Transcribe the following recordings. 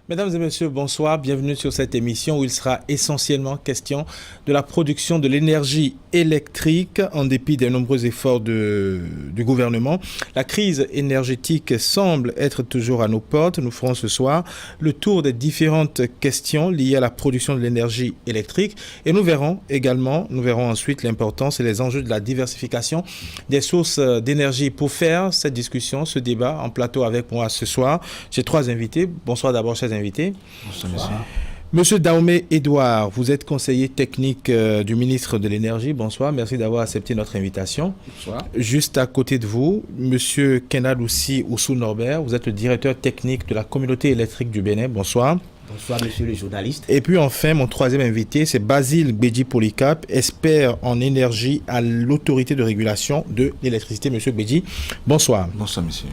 Mesdames et messieurs, bonsoir. Bienvenue sur cette émission où il sera essentiellement question de la production de l'énergie électrique en dépit des nombreux efforts du gouvernement. La crise énergétique semble être toujours à nos portes. Nous ferons ce soir le tour des différentes questions liées à la production de l'énergie électrique et nous verrons ensuite l'importance et les enjeux de la diversification des sources d'énergie. Pour faire cette discussion, ce débat en plateau avec moi ce soir, j'ai trois invités. Bonsoir d'abord, chers invités. Bonsoir, monsieur. Monsieur Dahomey Edouard, vous êtes conseiller technique du ministre de l'Énergie. Bonsoir, merci d'avoir accepté notre invitation. Bonsoir. Juste à côté de vous, monsieur Kenaloussi Oussou Norbert, vous êtes le directeur technique de la communauté électrique du Bénin. Bonsoir. Bonsoir, monsieur le journaliste. Et puis enfin, mon troisième invité, c'est Basile Bédi Polycarpe, expert en énergie à l'autorité de régulation de l'électricité. Monsieur Bédi, bonsoir. Bonsoir, monsieur.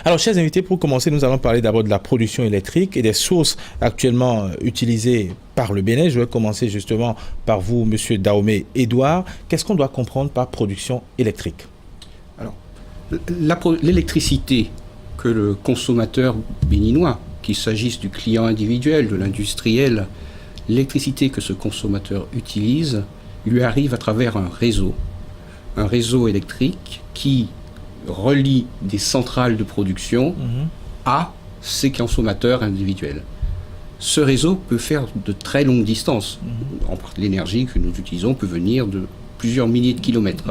Alors, chers invités, pour commencer, nous allons parler d'abord de la production électrique et des sources actuellement utilisées par le Bénin. Je vais commencer justement par vous, monsieur Dahomey Edouard. Qu'est-ce qu'on doit comprendre par production électrique? Alors, l'électricité que le consommateur béninois, qu'il s'agisse du client individuel, de l'industriel, l'électricité que ce consommateur utilise lui arrive à travers un réseau électrique qui relie des centrales de production à ses consommateurs individuels. Ce réseau peut faire de très longues distances. L'énergie que nous utilisons peut venir de plusieurs milliers de kilomètres.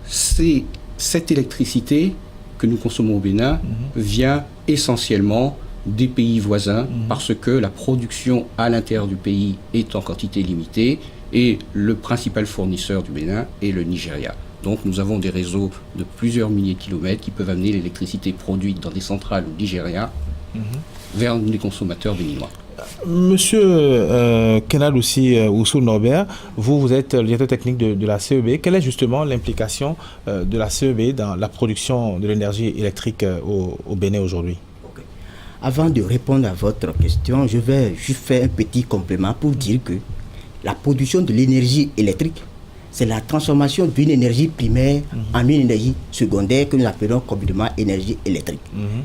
C'est cette électricité que nous consommons au Bénin vient essentiellement des pays voisins parce que la production à l'intérieur du pays est en quantité limitée et le principal fournisseur du Bénin est le Nigeria. Donc nous avons des réseaux de plusieurs milliers de kilomètres qui peuvent amener l'électricité produite dans des centrales au Nigeria vers les consommateurs béninois. Monsieur Kenaloussi Oussou Norbert, vous êtes le directeur technique de la CEB. Quelle est justement l'implication de la CEB dans la production de l'énergie électrique au Bénin aujourd'hui? Avant de répondre à votre question, je vais juste faire un petit complément pour dire que la production de l'énergie électrique, c'est la transformation d'une énergie primaire en une énergie secondaire que nous appelons communément énergie électrique.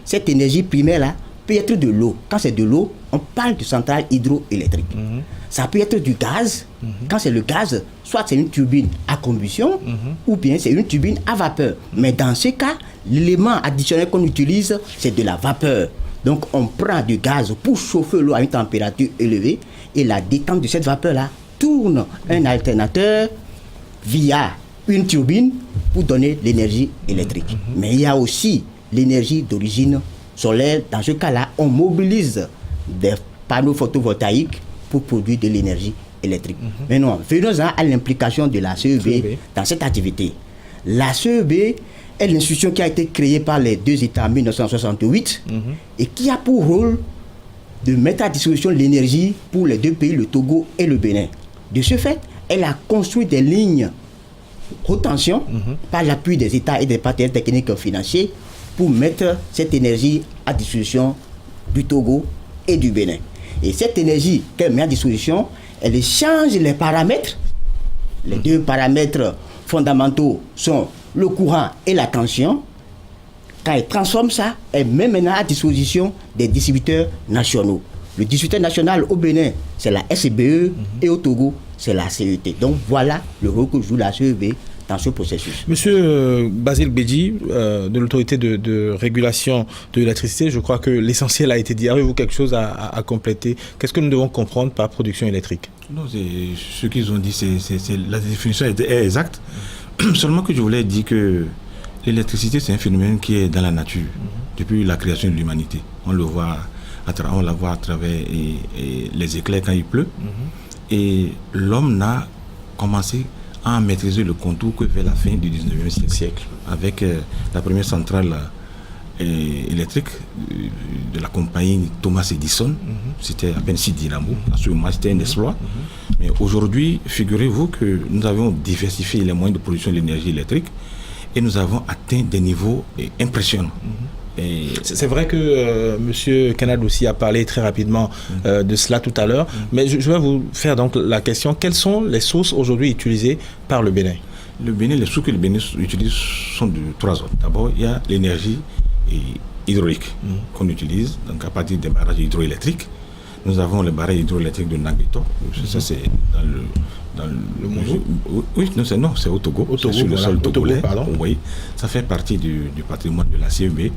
Cette énergie primaire-là peut être de l'eau. Quand c'est de l'eau, on parle de centrale hydroélectrique. Ça peut être du gaz. Quand c'est le gaz, soit c'est une turbine à combustion ou bien c'est une turbine à vapeur. Mais dans ce cas, l'élément additionnel qu'on utilise, c'est de la vapeur. Donc on prend du gaz pour chauffer l'eau à une température élevée et la détente de cette vapeur-là tourne un alternateur via une turbine pour donner l'énergie électrique. Mais il y a aussi l'énergie d'origine solaire. Dans ce cas-là, on mobilise des panneaux photovoltaïques pour produire de l'énergie électrique. Maintenant, venons à l'implication de la CEB dans cette activité. La CEB est l'institution qui a été créée par les deux États en 1968 et qui a pour rôle de mettre à disposition l'énergie pour les deux pays, le Togo et le Bénin. De ce fait, elle a construit des lignes haute tension par l'appui des États et des partenaires techniques financiers pour mettre cette énergie à disposition du Togo et du Bénin. Et cette énergie qu'elle met à disposition, elle change les paramètres. Les deux paramètres fondamentaux sont le courant et la tension. Quand elle transforme ça, elle met maintenant à disposition des distributeurs nationaux. Le distributeur national au Bénin, c'est la SBE et au Togo, c'est la CET. Donc voilà le rôle que joue la CEB dans ce processus. Monsieur Basile Bédi, de l'autorité de régulation de l'électricité, je crois que l'essentiel a été dit. Avez-vous quelque chose à compléter? Qu'est-ce que nous devons comprendre par production électrique? Non, ce qu'ils ont dit, la définition est exacte. Seulement que je voulais dire que l'électricité, c'est un phénomène qui est dans la nature depuis la création de l'humanité. On le voit on la voit à travers les éclairs quand il pleut. Et l'homme n'a commencé à maîtriser le contour que vers la fin du 19e siècle, avec la première centrale électrique de la compagnie Thomas Edison. C'était à peine 6 dynamos. À ce moment, c'était un exploit. Mais aujourd'hui, figurez-vous que nous avons diversifié les moyens de production de l'énergie électrique et nous avons atteint des niveaux impressionnants. C'est vrai que M. Kenad aussi a parlé très rapidement de cela tout à l'heure, mais je vais vous faire donc la question, quelles sont les sources aujourd'hui utilisées par le Bénin? Le Bénin, les sources que le Bénin utilise sont de 3 ordres. D'abord, il y a l'énergie hydraulique qu'on utilise, donc à partir des barrages hydroélectriques. Nous avons le barrage hydroélectrique de Nagbeto, ça c'est dans le Mondo. Oui, non, c'est au Togo, c'est sur le sol togolais. Oui, ça fait partie du patrimoine de la CEB.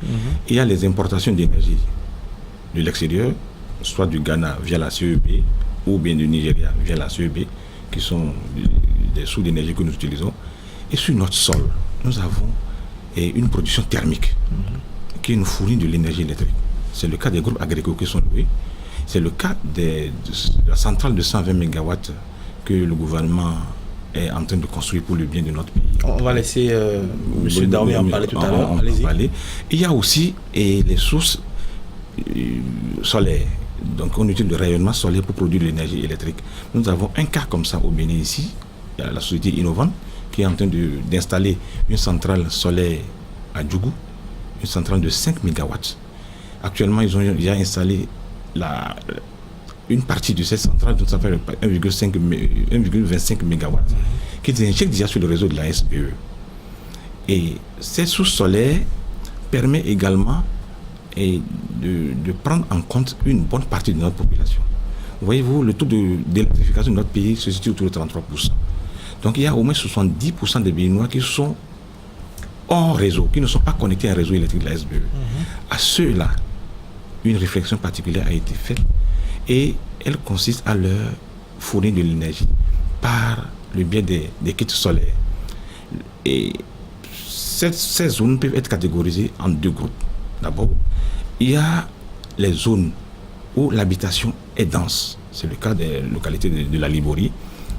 Il y a les importations d'énergie de l'extérieur, soit du Ghana via la CEB ou bien du Nigeria via la CEB, qui sont des sources d'énergie que nous utilisons. Et sur notre sol, nous avons une production thermique qui nous fournit de l'énergie électrique. C'est le cas des groupes agricoles qui sont loués. C'est le cas de la centrale de 120 MW que le gouvernement est en train de construire pour le bien de notre pays. On va laisser M. Daoumé en parler tout à l'heure. Allez-y. Il y a aussi les sources solaires. Donc on utilise le rayonnement solaire pour produire de l'énergie électrique. Nous avons un cas comme ça au Bénin ici. Il y a la société Innovant qui est en train d'installer une centrale solaire à Djougou, une centrale de 5 MW. Actuellement, ils ont déjà installé une partie de cette centrale, donc ça fait 1,25 MW, qui injectent déjà sur le réseau de la SBE. Et ces sources solaires permettent également de prendre en compte une bonne partie de notre population. Voyez-vous, le taux d'électrification de notre pays se situe autour de 33%. Donc il y a au moins 70% des Béninois qui sont hors réseau, qui ne sont pas connectés à un réseau électrique de la SBE. À ceux-là, une réflexion particulière a été faite et elle consiste à leur fournir de l'énergie par le biais des kits solaires. Et ces zones peuvent être catégorisées en 2 groupes. D'abord, il y a les zones où l'habitation est dense. C'est le cas des localités de la Liborie,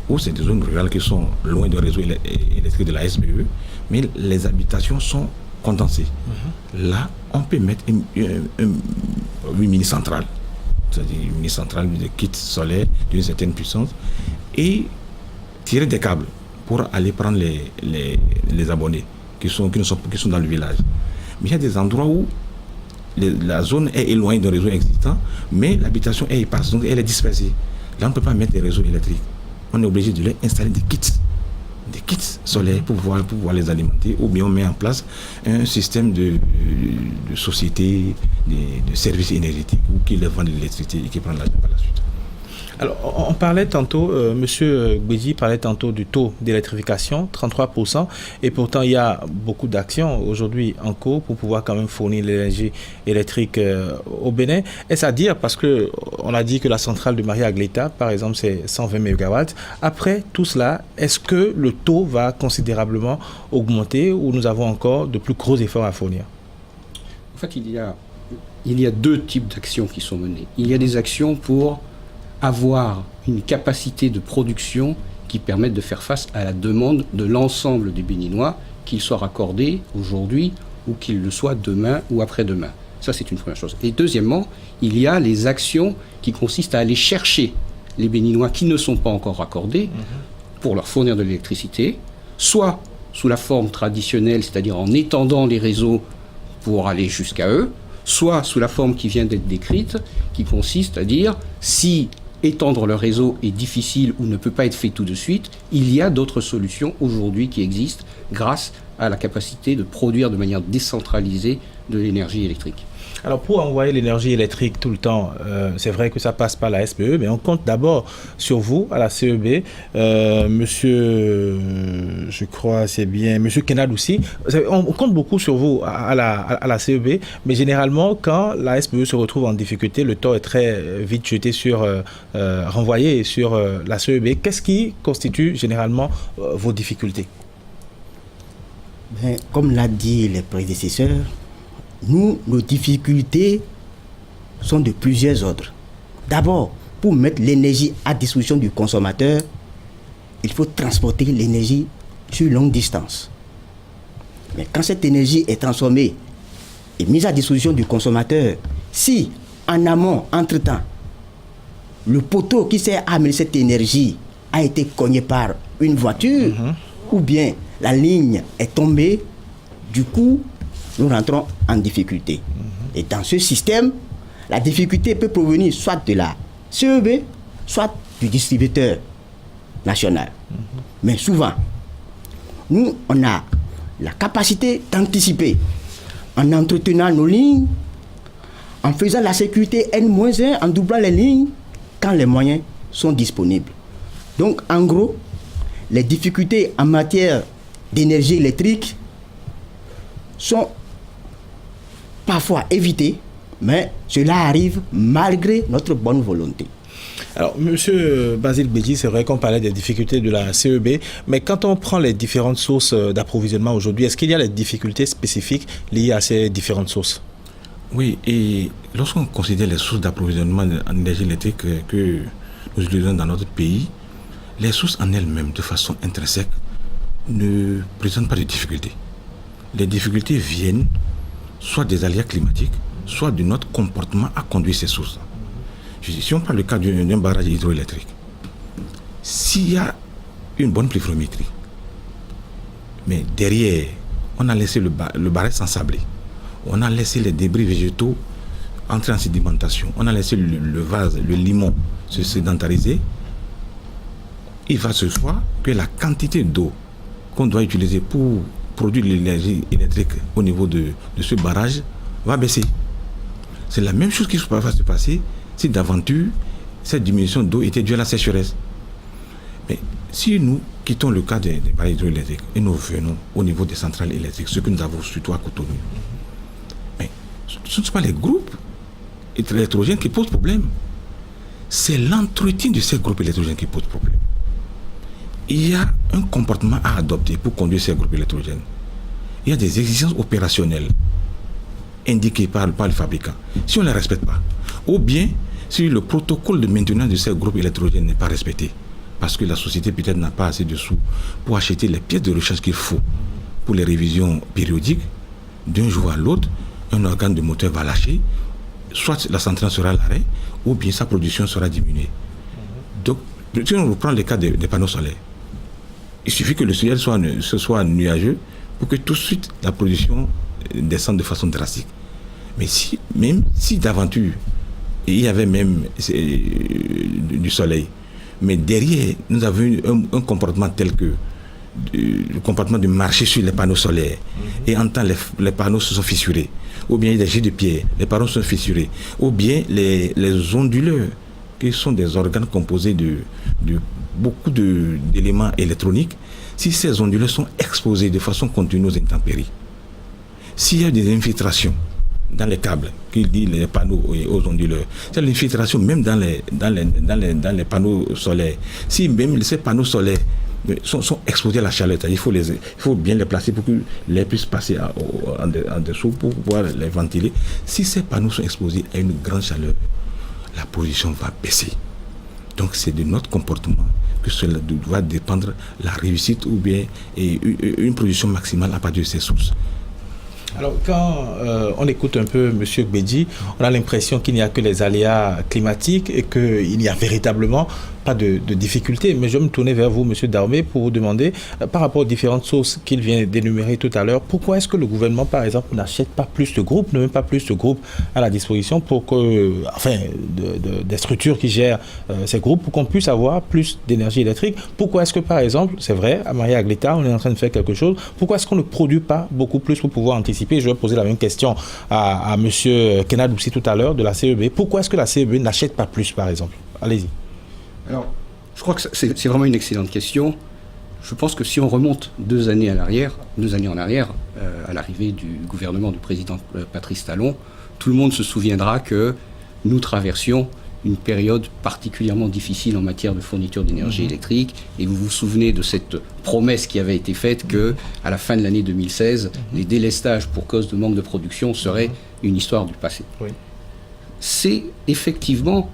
où c'est des zones rurales qui sont loin du réseau électrique de la SBE, mais les habitations sont condensées. Là, on peut mettre une mini-centrale, c'est-à-dire une mini-centrale de kits solaires d'une certaine puissance, et tirer des câbles pour aller prendre les abonnés qui sont dans le village. Mais il y a des endroits où la zone est éloignée d'un réseau existant, mais l'habitation est éparse, donc elle est dispersée. Là, on ne peut pas mettre des réseaux électriques. On est obligé de leur installer des kits solaires pour pouvoir les alimenter, ou bien on met en place un système de société, de services énergétiques, ou qui leur vendent de l'électricité et qui prennent l'argent par la suite. Alors, on parlait tantôt, M. Gbedji parlait tantôt du taux d'électrification, 33%, et pourtant il y a beaucoup d'actions aujourd'hui en cours pour pouvoir quand même fournir l'énergie électrique au Bénin. Est-ce à dire, parce qu'on a dit que la centrale de Maria Agleta, par exemple, c'est 120 MW. Après tout cela, est-ce que le taux va considérablement augmenter ou nous avons encore de plus gros efforts à fournir? En fait, il y a 2 types d'actions qui sont menées. Il y a des actions pour avoir une capacité de production qui permette de faire face à la demande de l'ensemble des Béninois, qu'il soit raccordé aujourd'hui ou qu'il le soit demain ou après-demain. Ça, c'est une première chose. Et deuxièmement, il y a les actions qui consistent à aller chercher les Béninois qui ne sont pas encore raccordés pour leur fournir de l'électricité, soit sous la forme traditionnelle, c'est-à-dire en étendant les réseaux pour aller jusqu'à eux, soit sous la forme qui vient d'être décrite, qui consiste à dire si étendre le réseau est difficile ou ne peut pas être fait tout de suite, il y a d'autres solutions aujourd'hui qui existent grâce à la capacité de produire de manière décentralisée de l'énergie électrique. Alors pour envoyer l'énergie électrique tout le temps, c'est vrai que ça passe par la SBE, mais on compte d'abord sur vous, à la CEB, monsieur, je crois c'est bien, monsieur Kenad aussi, on compte beaucoup sur vous à la CEB, mais généralement quand la SBE se retrouve en difficulté, le tort est très vite jeté renvoyé sur la CEB. Qu'est-ce qui constitue généralement vos difficultés? Comme l'a dit les prédécesseurs, nos difficultés sont de plusieurs ordres. D'abord, pour mettre l'énergie à disposition du consommateur, il faut transporter l'énergie sur longue distance. Mais quand cette énergie est transformée est mise à disposition du consommateur. Si, en amont, entre-temps, le poteau qui sert à amener cette énergie a été cogné par une voiture, ou bien la ligne est tombée, du coup, nous rentrons en difficulté. Et dans ce système, la difficulté peut provenir soit de la CEB, soit du distributeur national. Mais souvent, nous, on a la capacité d'anticiper en entretenant nos lignes, en faisant la sécurité N-1, en doublant les lignes, quand les moyens sont disponibles. Donc, en gros, les difficultés en matière d'énergie électrique sont parfois évitées, mais cela arrive malgré notre bonne volonté. Alors, Monsieur Basile Bédji, c'est vrai qu'on parlait des difficultés de la CEB, mais quand on prend les différentes sources d'approvisionnement aujourd'hui, est-ce qu'il y a des difficultés spécifiques liées à ces différentes sources? Oui, et lorsqu'on considère les sources d'approvisionnement en énergie électrique que nous utilisons dans notre pays, les sources en elles-mêmes, de façon intrinsèque, ne présentent pas de difficultés. Les difficultés viennent soit des aléas climatiques, soit de notre comportement à conduire ces sources. Si on prend le cas d'un barrage hydroélectrique, s'il y a une bonne pluviométrie, mais derrière, on a laissé le barrage s'ensabler, on a laissé les débris végétaux entrer en sédimentation, on a laissé le vase, le limon se sédentariser, il va se voir que la quantité d'eau qu'on doit utiliser pour produire l'énergie électrique au niveau de ce barrage va baisser. C'est la même chose qui va se passer si d'aventure cette diminution d'eau était due à la sécheresse. Mais si nous quittons le cas des barrages hydroélectriques et nous venons au niveau des centrales électriques, ce que nous avons surtout à Cotonou, mais ce ne sont pas les groupes électrogènes qui posent problème. C'est l'entretien de ces groupes électrogènes qui pose problème. Il y a un comportement à adopter pour conduire ces groupes électrogènes. Il y a des exigences opérationnelles indiquées par le fabricant. Si on ne les respecte pas, ou bien si le protocole de maintenance de ces groupes électrogènes n'est pas respecté, parce que la société peut-être n'a pas assez de sous pour acheter les pièces de rechange qu'il faut pour les révisions périodiques, d'un jour à l'autre, un organe de moteur va lâcher, soit la centrale sera à l'arrêt, ou bien sa production sera diminuée. Donc, si on reprend le cas des panneaux solaires, il suffit que le ciel soit nuageux pour que tout de suite la production descende de façon drastique. Mais même si d'aventure il y avait même du soleil, mais derrière nous avons eu un comportement tel que le comportement de marcher sur les panneaux solaires, et en temps les panneaux se sont fissurés, ou bien il y a des jets de pierre, les panneaux sont fissurés, ou bien les onduleurs, qui sont des organes composés de beaucoup d'éléments électroniques. Si ces onduleurs sont exposés de façon continue aux intempéries, s'il y a des infiltrations dans les câbles qui lient les panneaux aux onduleurs, c'est l'infiltration même dans les panneaux solaires. Si même ces panneaux solaires sont exposés à la chaleur, il faut bien les placer pour que l'air puisse passer en dessous pour pouvoir les ventiler. Si ces panneaux sont exposés à une grande chaleur, la production va baisser. Donc c'est de notre comportement que cela doit dépendre la réussite ou bien une production maximale à partir de ces sources. Alors, quand on écoute un peu M. Bédji, on a l'impression qu'il n'y a que les aléas climatiques et qu'il n'y a véritablement pas de difficultés. Mais je vais me tourner vers vous, M. Daomé, pour vous demander, par rapport aux différentes sources qu'il vient d'énumérer tout à l'heure, pourquoi est-ce que le gouvernement, par exemple, n'achète pas plus de groupes, ne met pas plus de groupes à la disposition pour que, enfin, des structures qui gèrent ces groupes, pour qu'on puisse avoir plus d'énergie électrique? Pourquoi est-ce que, par exemple, c'est vrai, à Maria-Agleta, on est en train de faire quelque chose, pourquoi est-ce qu'on ne produit pas beaucoup plus pour pouvoir anticiper? Je vais poser la même question à M. Kenadoussi tout à l'heure de la CEB. Pourquoi est-ce que la CEB n'achète pas plus, par exemple? Allez-y. Alors, je crois que c'est vraiment une excellente question. Je pense que si on remonte 2 années en arrière, à l'arrivée du gouvernement du président Patrice Talon, tout le monde se souviendra que nous traversions une période particulièrement difficile en matière de fourniture d'énergie électrique. Et vous vous souvenez de cette promesse qui avait été faite qu'à la fin de l'année 2016, les délestages pour cause de manque de production seraient une histoire du passé. Oui. C'est effectivement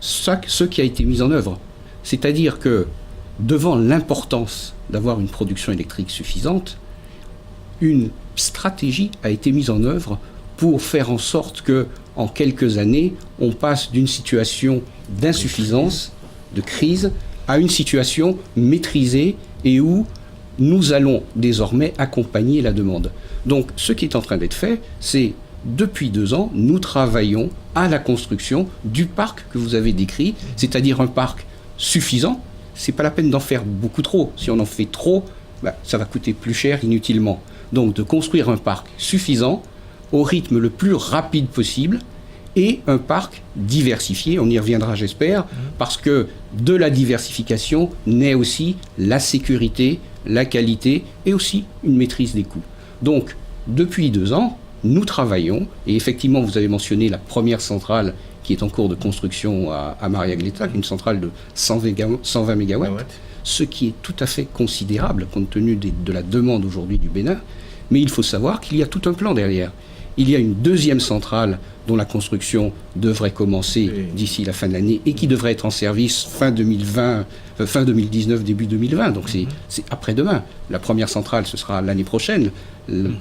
ce qui a été mis en œuvre. C'est-à-dire que devant l'importance d'avoir une production électrique suffisante, une stratégie a été mise en œuvre pour faire en sorte que, en quelques années, on passe d'une situation d'insuffisance, de crise, à une situation maîtrisée et où nous allons désormais accompagner la demande. Donc, ce qui est en train d'être fait, c'est, depuis 2 ans, nous travaillons à la construction du parc que vous avez décrit, c'est-à-dire un parc suffisant. C'est pas la peine d'en faire beaucoup trop. Si on en fait trop, ça va coûter plus cher inutilement. Donc, de construire un parc suffisant, au rythme le plus rapide possible, et un parc diversifié, on y reviendra j'espère, parce que de la diversification naît aussi la sécurité, la qualité et aussi une maîtrise des coûts. Donc, depuis 2 ans, nous travaillons, et effectivement vous avez mentionné la première centrale qui est en cours de construction à Mariagleta, une centrale de 120 MW, ce qui est tout à fait considérable compte tenu de la demande aujourd'hui du Bénin, mais il faut savoir qu'il y a tout un plan derrière. Il y a une deuxième centrale dont la construction devrait commencer d'ici la fin de l'année et qui devrait être en service fin 2019, début 2020. Donc c'est après-demain. La première centrale, ce sera l'année prochaine,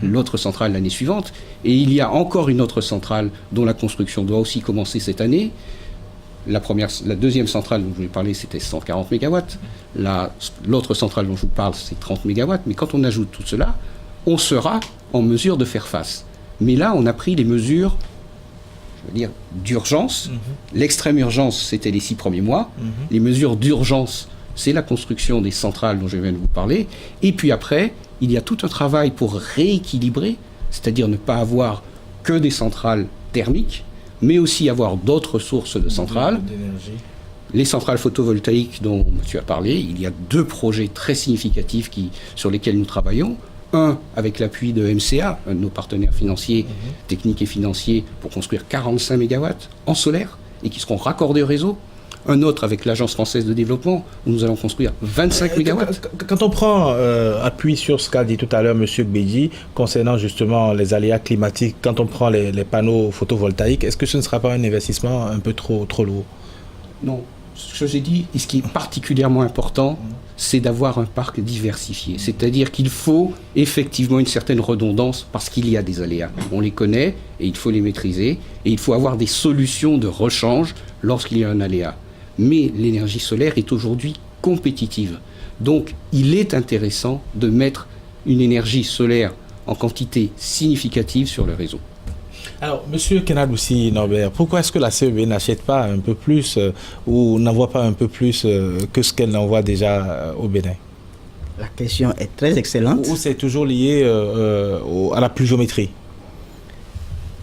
l'autre centrale l'année suivante. Et il y a encore une autre centrale dont la construction doit aussi commencer cette année. La deuxième centrale dont je vous ai parlé, c'était 140 MW. L'autre centrale dont je vous parle, c'est 30 MW. Mais quand on ajoute tout cela, on sera en mesure de faire face. Mais là, on a pris les mesures, je veux dire, d'urgence. L'extrême urgence, c'était les 6 premiers mois. Les mesures d'urgence, c'est la construction des centrales dont je viens de vous parler. Et puis après, il y a tout un travail pour rééquilibrer, c'est-à-dire ne pas avoir que des centrales thermiques, mais aussi avoir d'autres sources de centrales. Les centrales photovoltaïques dont tu as parlé, il y a 2 projets très significatifs sur lesquels nous travaillons. Un, avec l'appui de MCA, un de nos partenaires financiers, techniques et financiers, pour construire 45 MW en solaire et qui seront raccordés au réseau. Un autre avec l'Agence française de développement, où nous allons construire 25 MW. Quand on prend appui sur ce qu'a dit tout à l'heure M. Gbedji, concernant justement les aléas climatiques, quand on prend les panneaux photovoltaïques, est-ce que ce ne sera pas un investissement un peu trop lourd? Non. Ce que j'ai dit, et ce qui est particulièrement important, c'est d'avoir un parc diversifié. C'est-à-dire qu'il faut effectivement une certaine redondance parce qu'il y a des aléas. On les connaît et il faut les maîtriser. Et il faut avoir des solutions de rechange lorsqu'il y a un aléa. Mais l'énergie solaire est aujourd'hui compétitive. Donc, il est intéressant de mettre une énergie solaire en quantité significative sur le réseau. Alors, M. Kenadoussi Norbert, pourquoi est-ce que la CEB n'achète pas un peu plus ou n'envoie pas un peu plus que ce qu'elle envoie déjà au Bénin? La question est très excellente. Ou c'est toujours lié à la pluviométrie?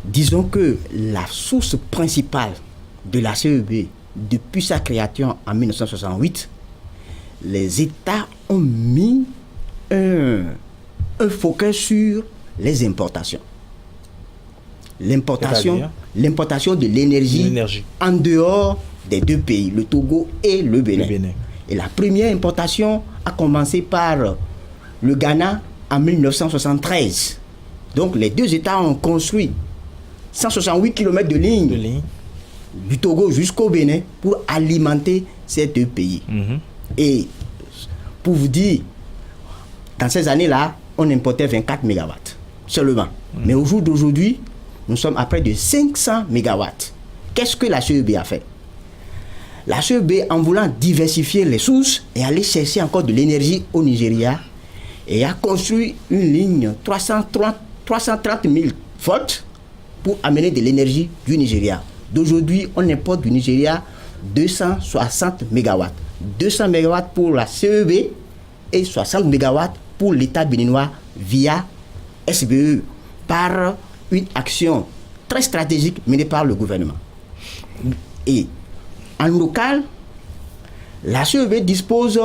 Disons que la source principale de la CEB, depuis sa création en 1968, les États ont mis un focus sur les importations. L'importation de l'énergie en dehors des 2 pays, le Togo et le Bénin. Et la première importation a commencé par le Ghana en 1973. Donc les 2 États ont construit 168 km de ligne du Togo jusqu'au Bénin pour alimenter ces 2 pays. Et pour vous dire, dans ces années-là, on importait 24 MW seulement. Mais au jour d'aujourd'hui, nous sommes à près de 500 MW. Qu'est-ce que la CEB a fait? La CEB, en voulant diversifier les sources et aller chercher encore de l'énergie au Nigeria, et a construit une ligne 330 000 volts pour amener de l'énergie du Nigeria. D'aujourd'hui, on importe du Nigeria 260 MW. 200 MW pour la CEB et 60 MW pour l'État béninois via SBE, par une action très stratégique menée par le gouvernement. Et en local, la CEB dispose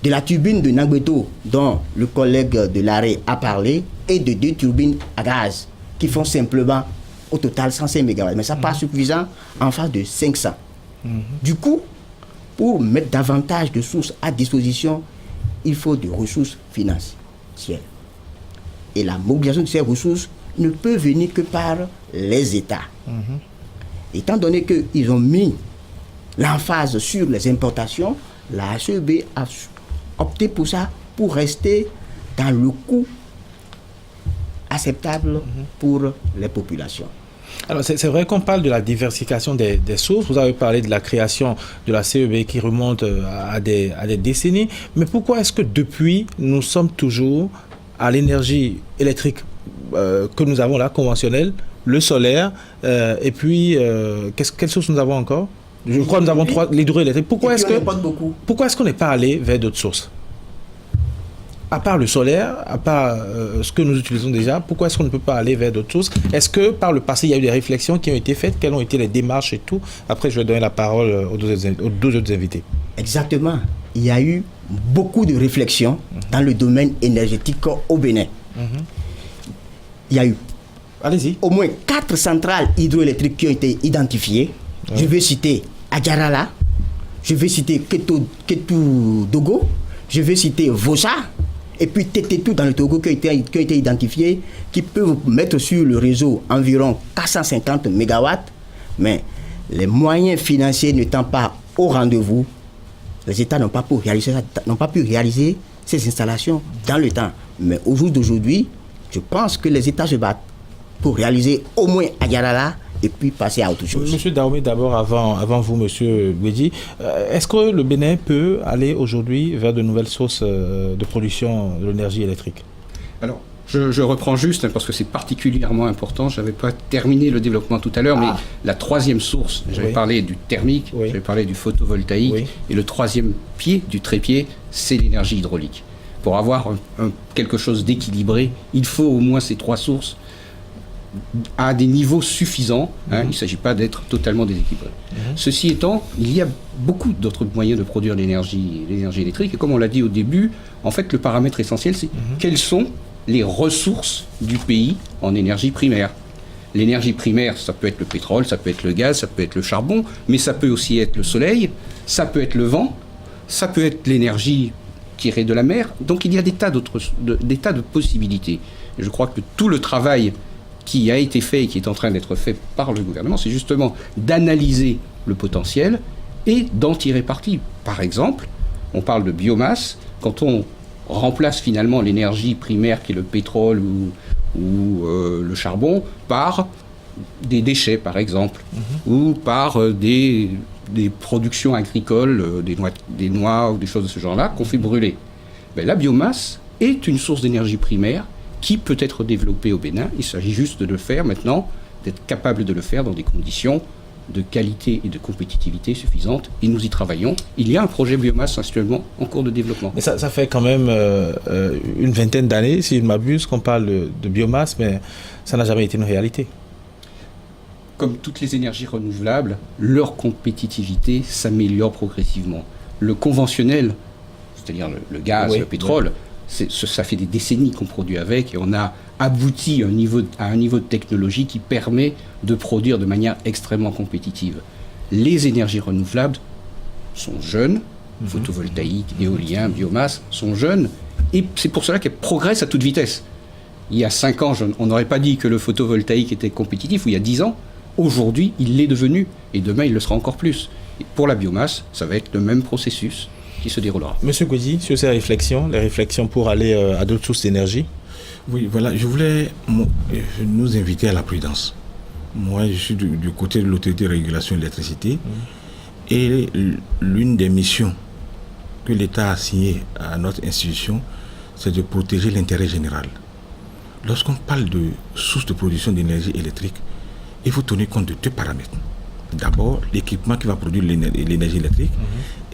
de la turbine de Nagbeto dont le collègue de l'ARE a parlé et de 2 turbines à gaz qui font simplement au total 105 MW. Mais ça n'est pas suffisant en face de 500. Du coup, pour mettre davantage de sources à disposition, il faut des ressources financières. Et la mobilisation de ces ressources ne peut venir que par les États. Étant donné qu'ils ont mis l'emphase sur les importations, la CEB a opté pour ça, pour rester dans le coût acceptable pour les populations. Alors, c'est vrai qu'on parle de la diversification des sources. Vous avez parlé de la création de la CEB qui remonte à des décennies. Mais pourquoi est-ce que depuis, nous sommes toujours à l'énergie électrique que nous avons là, conventionnelle, le solaire, et puis, quelle source nous avons encore? Je crois que nous avons 3, l'hydroélectrique. Pourquoi est-ce qu'on n'est pas allé vers d'autres sources? À part le solaire, à part ce que nous utilisons déjà, pourquoi est-ce qu'on ne peut pas aller vers d'autres sources? Est-ce que par le passé, il y a eu des réflexions qui ont été faites? Quelles ont été les démarches et tout? Après, je vais donner la parole aux deux autres invités. Exactement. Il y a eu beaucoup de réflexions dans le domaine énergétique au Bénin. Il y a eu au moins 4 centrales hydroélectriques qui ont été identifiées. Je vais citer Adjarala, je vais citer Ketou Dogo, je vais citer Vosa, et puis Tetetou dans le Togo qui a été identifié, qui peuvent mettre sur le réseau environ 450 MW, mais les moyens financiers n'étant pas au rendez-vous, les États n'ont pas pu réaliser ces installations dans le temps. Mais au jour d'aujourd'hui, je pense que les États se battent pour réaliser au moins Adjarala et puis passer à autre chose. Monsieur Dahomey, d'abord, avant vous, Monsieur Guedji, est-ce que le Bénin peut aller aujourd'hui vers de nouvelles sources de production de l'énergie électrique? Alors, je reprends juste, parce que c'est particulièrement important, je n'avais pas terminé le développement tout à l'heure, mais la troisième source, j'avais parlé du thermique, j'avais parlé du photovoltaïque, et le troisième pied du trépied, c'est l'énergie hydraulique. Pour avoir quelque chose d'équilibré, il faut au moins ces 3 sources à des niveaux suffisants. Il ne s'agit pas d'être totalement déséquilibré. Ceci étant, il y a beaucoup d'autres moyens de produire l'énergie électrique. Et comme on l'a dit au début, en fait, le paramètre essentiel, c'est quelles sont les ressources du pays en énergie primaire. L'énergie primaire, ça peut être le pétrole, ça peut être le gaz, ça peut être le charbon, mais ça peut aussi être le soleil, ça peut être le vent, ça peut être l'énergie tirée de la mer. Donc il y a des tas de possibilités. Et je crois que tout le travail qui a été fait et qui est en train d'être fait par le gouvernement, c'est justement d'analyser le potentiel et d'en tirer parti. Par exemple, on parle de biomasse, quand on remplace finalement l'énergie primaire qui est le pétrole ou le charbon par des déchets par exemple, ou par des productions agricoles, des noix ou des choses de ce genre-là qu'on fait brûler. La biomasse est une source d'énergie primaire qui peut être développé au Bénin. Il s'agit juste de le faire maintenant, d'être capable de le faire dans des conditions de qualité et de compétitivité suffisantes, et nous y travaillons. Il y a un projet biomasse actuellement en cours de développement. Mais ça fait quand même une vingtaine d'années, si je ne m'abuse, qu'on parle de biomasse, mais ça n'a jamais été une réalité. Comme toutes les énergies renouvelables, leur compétitivité s'améliore progressivement. Le conventionnel, c'est-à-dire le gaz, le pétrole, ça fait des décennies qu'on produit avec, et on a abouti à un niveau de technologie qui permet de produire de manière extrêmement compétitive. Les énergies renouvelables sont jeunes, photovoltaïque, éolien, biomasse, sont jeunes, et c'est pour cela qu'elles progressent à toute vitesse. Il y a 5 ans, on n'aurait pas dit que le photovoltaïque était compétitif, ou il y a 10 ans, aujourd'hui, il l'est devenu, et demain, il le sera encore plus. Et pour la biomasse, ça va être le même processus qui se déroulera. Monsieur Guedji, sur ces réflexions, les réflexions pour aller à d'autres sources d'énergie? Oui, voilà, je voulais nous inviter à la prudence. Moi, je suis du côté de l'autorité de régulation de l'électricité, et l'une des missions que l'État a assignées à notre institution, c'est de protéger l'intérêt général. Lorsqu'on parle de sources de production d'énergie électrique, il faut tenir compte de 2 paramètres. D'abord, l'équipement qui va produire l'énergie électrique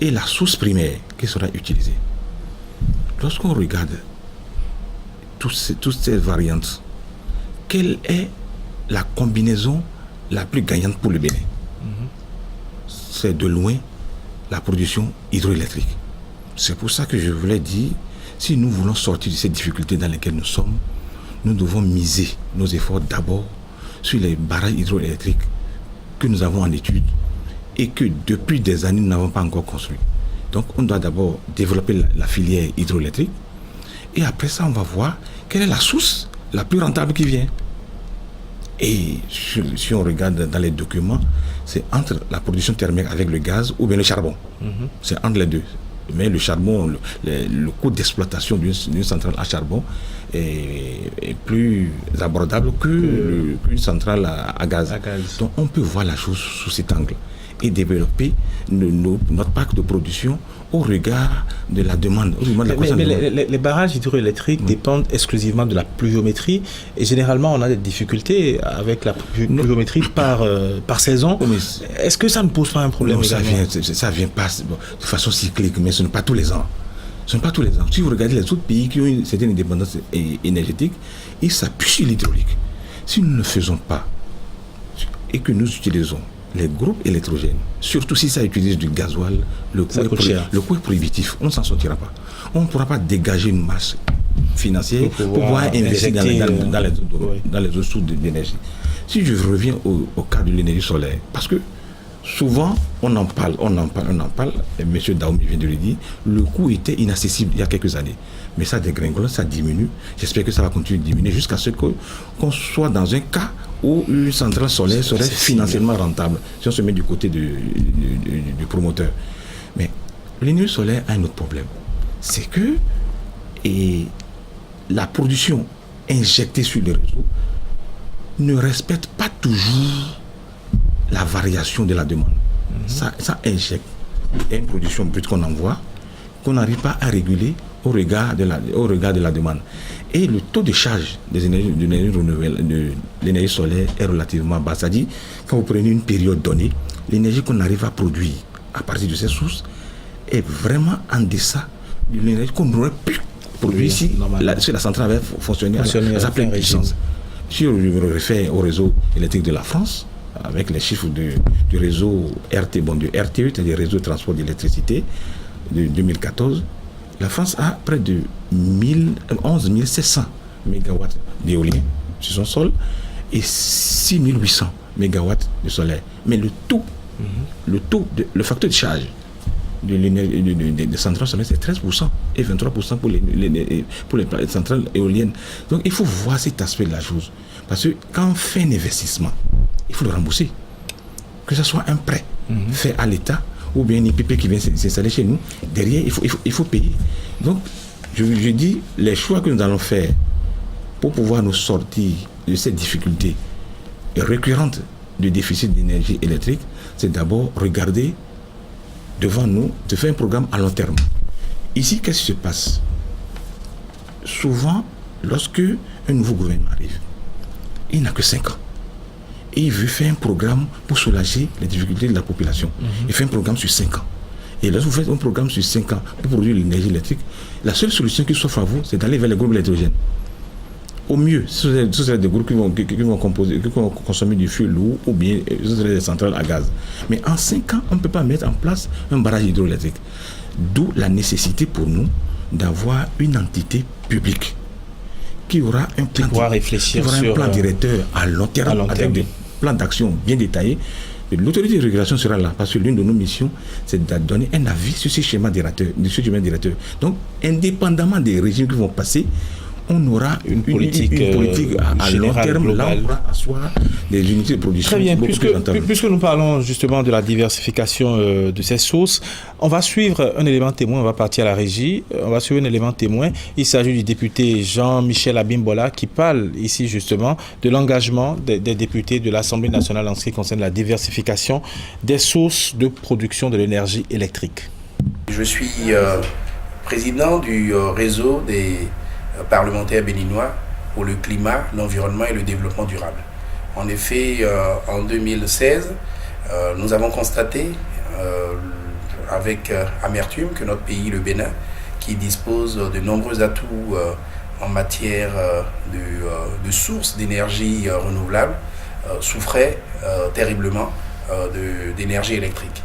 et la source primaire qui sera utilisée. Lorsqu'on regarde toutes ces variantes, quelle est la combinaison la plus gagnante pour le Bénin? C'est de loin la production hydroélectrique. C'est pour ça que je voulais dire, si nous voulons sortir de ces difficultés dans lesquelles nous sommes, nous devons miser nos efforts d'abord sur les barrages hydroélectriques que nous avons en étude et que depuis des années nous n'avons pas encore construit. Donc on doit d'abord développer la filière hydroélectrique, et après ça on va voir quelle est la source la plus rentable qui vient. Et si on regarde dans les documents, c'est entre la production thermique avec le gaz ou bien le charbon. C'est entre les deux. Mais le charbon, le coût d'exploitation d'une centrale à charbon est plus abordable qu'une centrale à gaz. Donc on peut voir la chose sous cet angle et développer notre parc de production au regard de la demande. Les barrages hydroélectriques dépendent exclusivement de la pluviométrie et généralement on a des difficultés avec la pluviométrie par saison. Est-ce que ça ne pose pas un problème? Non, ça vient pas de façon cyclique, mais ce n'est pas tous les ans. Ce n'est pas tous les ans. Si vous regardez les autres pays qui ont une certaine indépendance énergétique, ils s'appuient sur l'hydraulique. Si nous ne le faisons pas et que nous utilisons les groupes électrogènes, surtout si ça utilise du gasoil, le coût est prohibitif. On ne s'en sortira pas. On ne pourra pas dégager une masse financière pour pouvoir investir dans les autres sources d'énergie. Si je reviens au cas de l'énergie solaire, parce que souvent on en parle, et M. Daoumi vient de le dire, le coût était inaccessible il y a quelques années. Mais ça dégringole, ça diminue. J'espère que ça va continuer de diminuer jusqu'à ce qu'on soit dans un cas où une centrale solaire serait financièrement rentable, si on se met du côté du promoteur. Mais l'énergie solaire a un autre problème. C'est que la production injectée sur le réseau ne respecte pas toujours la variation de la demande. Ça injecte. Il y a une production brute qu'on envoie, qu'on n'arrive pas à réguler au regard de la demande. Et le taux de charge de l'énergie solaire est relativement bas. C'est-à-dire, quand vous prenez une période donnée, l'énergie qu'on arrive à produire à partir de ces sources est vraiment en deçà de l'énergie qu'on aurait pu produire si la centrale avait fonctionné à sa pleine puissance. Si on me réfère au réseau électrique de la France, avec les chiffres du réseau RTE, c'est-à-dire le réseau de transport d'électricité de 2014, la France a près de 11 700 MW d'éolien sur son sol et 6 800 MW de solaire. Mais le facteur de charge des centrales solaires, c'est 13% et 23% pour les centrales éoliennes. Donc il faut voir cet aspect de la chose. Parce que quand on fait un investissement, il faut le rembourser. Que ce soit un prêt fait à l'État ou bien un IPP qui vient s'installer chez nous, derrière, il faut payer. Donc, je dis, les choix que nous allons faire pour pouvoir nous sortir de cette difficulté récurrente du déficit d'énergie électrique, c'est d'abord regarder devant nous, de faire un programme à long terme. Ici, qu'est-ce qui se passe? Souvent, lorsque un nouveau gouvernement arrive, il n'a que 5 ans. Et il veut faire un programme pour soulager les difficultés de la population. Il fait un programme sur 5 ans. Et lorsque vous faites un programme sur 5 ans pour produire l'énergie électrique, la seule solution qui s'offre à vous, c'est d'aller vers les groupes électrogènes. Au mieux, ce sont des groupes qui vont consommer du fioul lourd ou bien ce sont des centrales à gaz. Mais en 5 ans, on ne peut pas mettre en place un barrage hydroélectrique. D'où la nécessité pour nous d'avoir une entité publique qui aura un plan, plan directeur à long terme, avec des plans d'action bien détaillés. L'autorité de régulation sera là, parce que l'une de nos missions, c'est de donner un avis sur ces schémas directeurs. Donc, indépendamment des régimes qui vont passer, on aura une politique à long terme, là on pourra asseoir des unités de production. Très bien, puisque nous parlons justement de la diversification de ces sources, on va suivre un élément témoin, on va partir à la régie, on va suivre un élément témoin. Il s'agit du député Jean-Michel Abimbola qui parle ici justement de l'engagement des députés de l'Assemblée nationale en ce qui concerne la diversification des sources de production de l'énergie électrique. Je suis président du réseau des parlementaires béninois pour le climat, l'environnement et le développement durable. En effet, en 2016, nous avons constaté avec amertume que notre pays, le Bénin, qui dispose de nombreux atouts en matière de sources d'énergie renouvelable, souffrait terriblement d'énergie électrique.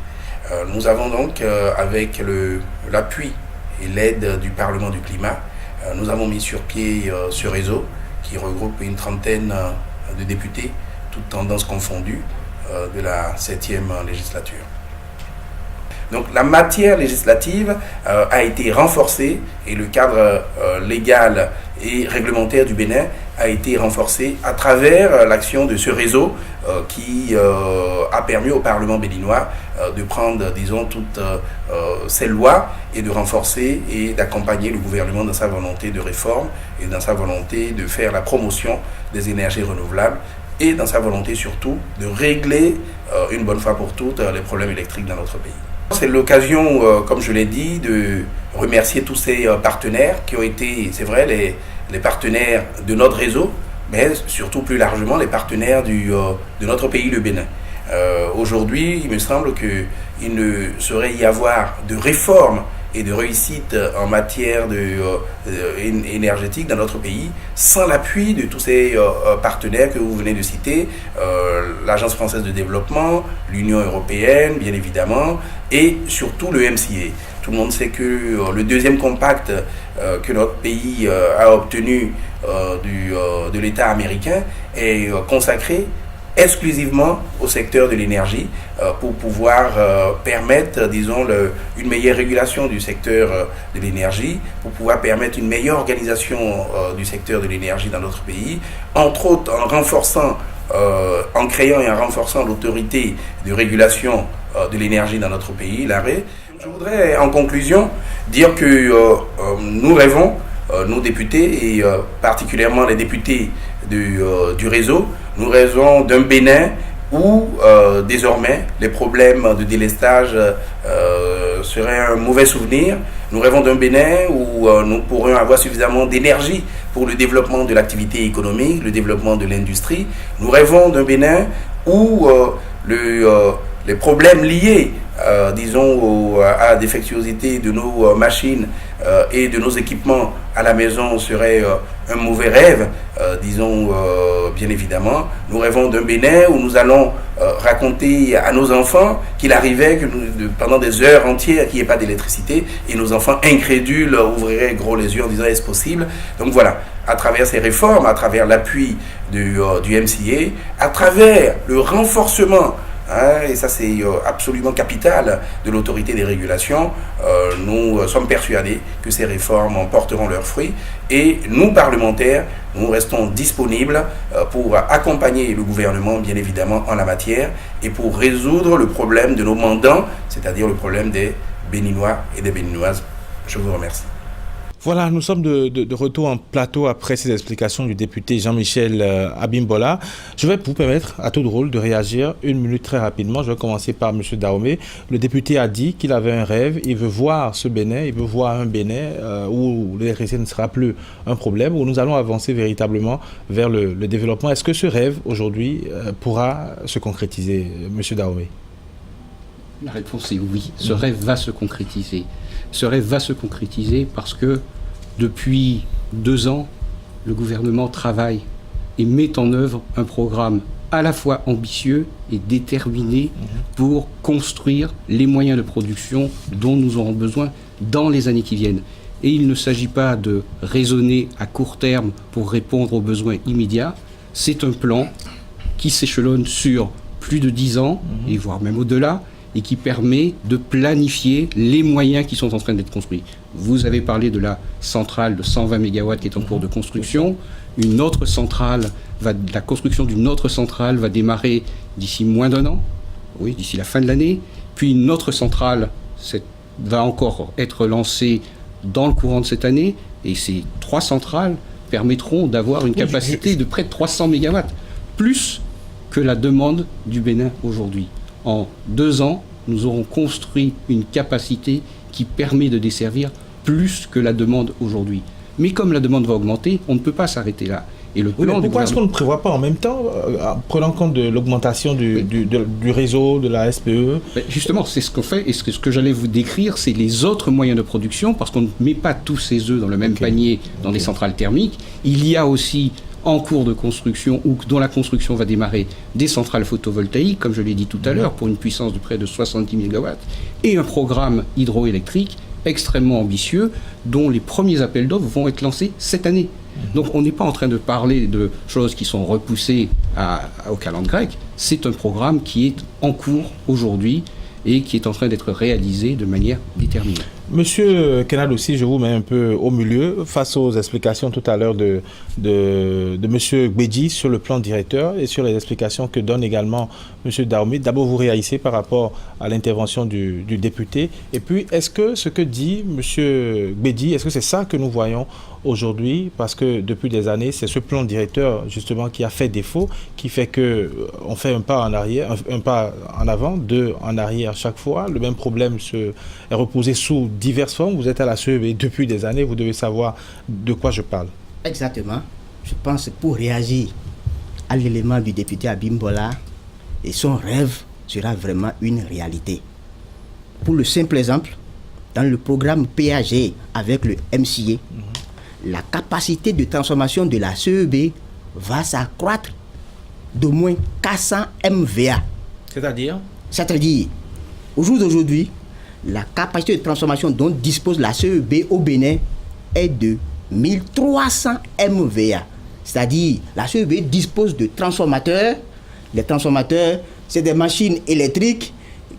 Nous avons donc, avec l'appui et l'aide du Parlement du climat, nous avons mis sur pied ce réseau qui regroupe une trentaine de députés, toutes tendances confondues, de la 7e législature. Donc la matière législative a été renforcée et le cadre légal et réglementaire du Bénin a été renforcé à travers l'action de ce réseau qui a permis au Parlement béninois de prendre, disons, toutes ces lois et de renforcer et d'accompagner le gouvernement dans sa volonté de réforme et dans sa volonté de faire la promotion des énergies renouvelables et dans sa volonté surtout de régler une bonne fois pour toutes les problèmes électriques dans notre pays. C'est l'occasion, comme je l'ai dit, de remercier tous ces partenaires qui ont été, c'est vrai, les partenaires de notre réseau, mais surtout plus largement les partenaires de notre pays, le Bénin. Aujourd'hui, il me semble qu'il ne saurait y avoir de réforme et de réussite en matière énergétique dans notre pays sans l'appui de tous ces partenaires que vous venez de citer, l'Agence française de développement, l'Union européenne bien évidemment, et surtout le MCA. Tout le monde sait que le deuxième compact que notre pays a obtenu de l'État américain est consacré exclusivement au secteur de l'énergie pour pouvoir permettre, disons, une meilleure régulation du secteur de l'énergie, pour pouvoir permettre une meilleure organisation du secteur de l'énergie dans notre pays, entre autres en renforçant, en créant et en renforçant l'autorité de régulation de l'énergie dans notre pays, l'AREE. Je voudrais en conclusion dire que nous rêvons, nos députés et particulièrement les députés du réseau, nous rêvons d'un Bénin où désormais les problèmes de délestage seraient un mauvais souvenir. Nous rêvons d'un Bénin où nous pourrions avoir suffisamment d'énergie pour le développement de l'activité économique, le développement de l'industrie. Nous rêvons d'un Bénin où les problèmes liés disons, à la défectuosité de nos machines et de nos équipements à la maison serait un mauvais rêve, disons, bien évidemment. Nous rêvons d'un Bénin où nous allons raconter à nos enfants qu'il arrivait que pendant des heures entières qu'il n'y ait pas d'électricité, et nos enfants incrédules ouvriraient gros les yeux en disant est-ce possible? Donc voilà, à travers ces réformes, à travers l'appui du MCA, à travers le renforcement, et ça c'est absolument capital, de l'autorité des régulations, nous sommes persuadés que ces réformes en porteront leurs fruits, et nous parlementaires, nous restons disponibles pour accompagner le gouvernement bien évidemment en la matière et pour résoudre le problème de nos mandants, c'est-à-dire le problème des Béninois et des Béninoises. Je vous remercie. Voilà, nous sommes de retour en plateau après ces explications du député Jean-Michel Abimbola. Je vais vous permettre à tout drôle de réagir une minute très rapidement. Je vais commencer par M. Dahomey. Le député a dit qu'il avait un rêve, il veut voir ce Bénin, il veut voir un Bénin où l'électricité ne sera plus un problème, où nous allons avancer véritablement vers le développement. Est-ce que ce rêve aujourd'hui pourra se concrétiser, M. Dahomey? La réponse est oui, ce rêve va se concrétiser. Ce rêve va se concrétiser parce que depuis 2 ans, le gouvernement travaille et met en œuvre un programme à la fois ambitieux et déterminé pour construire les moyens de production dont nous aurons besoin dans les années qui viennent. Et il ne s'agit pas de raisonner à court terme pour répondre aux besoins immédiats. C'est un plan qui s'échelonne sur plus de 10 ans, et voire même au-delà, et qui permet de planifier les moyens qui sont en train d'être construits. Vous avez parlé de la centrale de 120 MW qui est en cours de construction. Une autre centrale, la construction d'une autre centrale va démarrer d'ici moins d'1 an, oui, d'ici la fin de l'année. Puis une autre centrale va encore être lancée dans le courant de cette année. Et ces 3 centrales permettront d'avoir une capacité de près de 300 MW, plus que la demande du Bénin aujourd'hui. En 2 ans, nous aurons construit une capacité qui permet de desservir plus que la demande aujourd'hui. Mais comme la demande va augmenter, on ne peut pas s'arrêter là. Et le plan pourquoi est-ce qu'on ne prévoit pas en même temps, prenant compte de l'augmentation du réseau, de la SPE? Justement, c'est ce qu'on fait. Et ce que j'allais vous décrire, c'est les autres moyens de production, parce qu'on ne met pas tous ces œufs dans le même panier dans les centrales thermiques. Il y a aussi en cours de construction ou dont la construction va démarrer des centrales photovoltaïques, comme je l'ai dit tout à l'heure, pour une puissance de près de 70 MW, et un programme hydroélectrique extrêmement ambitieux dont les premiers appels d'offres vont être lancés cette année. Donc on n'est pas en train de parler de choses qui sont repoussées au calendrier grec, c'est un programme qui est en cours aujourd'hui et qui est en train d'être réalisé de manière déterminée. Monsieur Kenad aussi, je vous mets un peu au milieu face aux explications tout à l'heure de Monsieur Gbedji sur le plan directeur et sur les explications que donne également Monsieur Dahomey. D'abord, vous réagissez par rapport à l'intervention du député. Et puis, est-ce que ce que dit Monsieur Gbedji, est-ce que c'est ça que nous voyons aujourd'hui? Parce que depuis des années, c'est ce plan directeur justement qui a fait défaut, qui fait que on fait un pas en arrière, un pas en avant, deux en arrière chaque fois. Le même problème est reposé sous diverses formes. Vous êtes à la CEB depuis des années, vous devez savoir de quoi je parle. Exactement. Je pense pour réagir à l'élément du député Abimbola, et son rêve sera vraiment une réalité. Pour le simple exemple, dans le programme PAG avec le MCA, la capacité de transformation de la CEB va s'accroître d'au moins 400 MVA. C'est-à-dire, au jour d'aujourd'hui, la capacité de transformation dont dispose la CEB au Bénin est de 1300 MVA. C'est-à-dire, la CEB dispose de transformateurs. Les transformateurs, c'est des machines électriques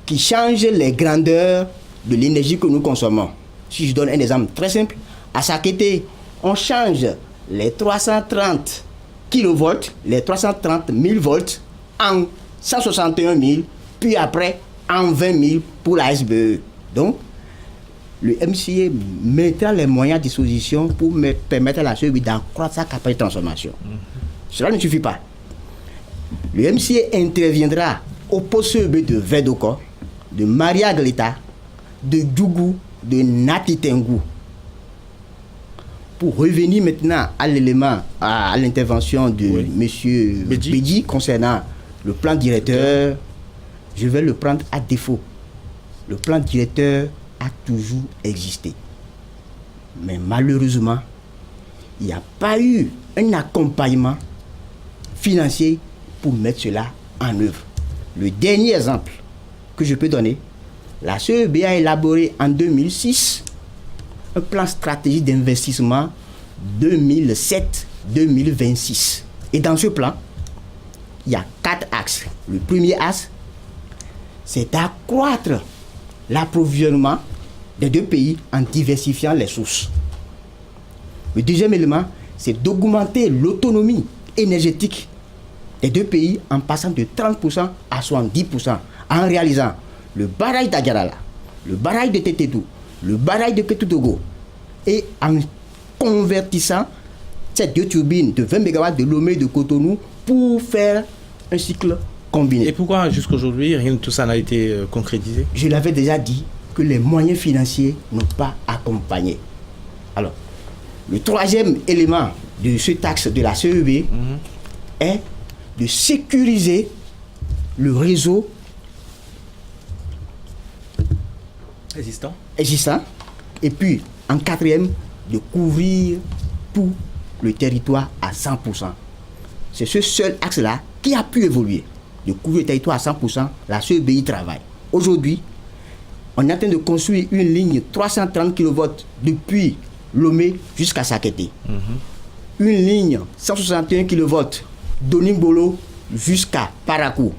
qui changent les grandeurs de l'énergie que nous consommons. Si je donne un exemple très simple, à Sakété, on change les 330 kV, les 330 000 volts en 161 000, puis après en 20 000 pour la SBE. Donc, le MCA mettra les moyens à disposition pour permettre à la CEB d'accroître sa capacité de transformation. Cela ne suffit pas. Le MCA interviendra au poste CEB de Vedoko, de Maria Glita, de Djougou, de Natitengu. Pour revenir maintenant à l'élément, à l'intervention de M. Gbedji concernant le plan directeur, je vais le prendre à défaut. Le plan directeur a toujours existé. Mais malheureusement, il n'y a pas eu un accompagnement financier pour mettre cela en œuvre. Le dernier exemple que je peux donner, la CEB a élaboré en 2006 un plan stratégique d'investissement 2007-2026. Et dans ce plan, il y a 4 axes. Le premier axe, c'est d'accroître l'approvisionnement des deux pays en diversifiant les sources. Le deuxième élément, c'est d'augmenter l'autonomie énergétique des deux pays en passant de 30% à 70%, en réalisant le barrage d'Agarala, le barrage de Tetetou, le barrage de Ketutogo, et en convertissant ces deux turbines de 20 MW de Lomé de Cotonou pour faire un cycle combiné. Et pourquoi jusqu'aujourd'hui rien de tout ça n'a été concrétisé? Je l'avais déjà dit que les moyens financiers n'ont pas accompagné. Alors, le troisième élément de ce taxe de la CEB est de sécuriser le réseau existant, et puis en quatrième, de couvrir tout le territoire à 100%. C'est ce seul axe-là qui a pu évoluer. De couvrir le territoire à 100%, la CEB y travaille. Aujourd'hui, on est en train de construire une ligne 330 kV depuis Lomé jusqu'à Sakété. Une ligne 161 kV d'Oningbolo jusqu'à Parakou.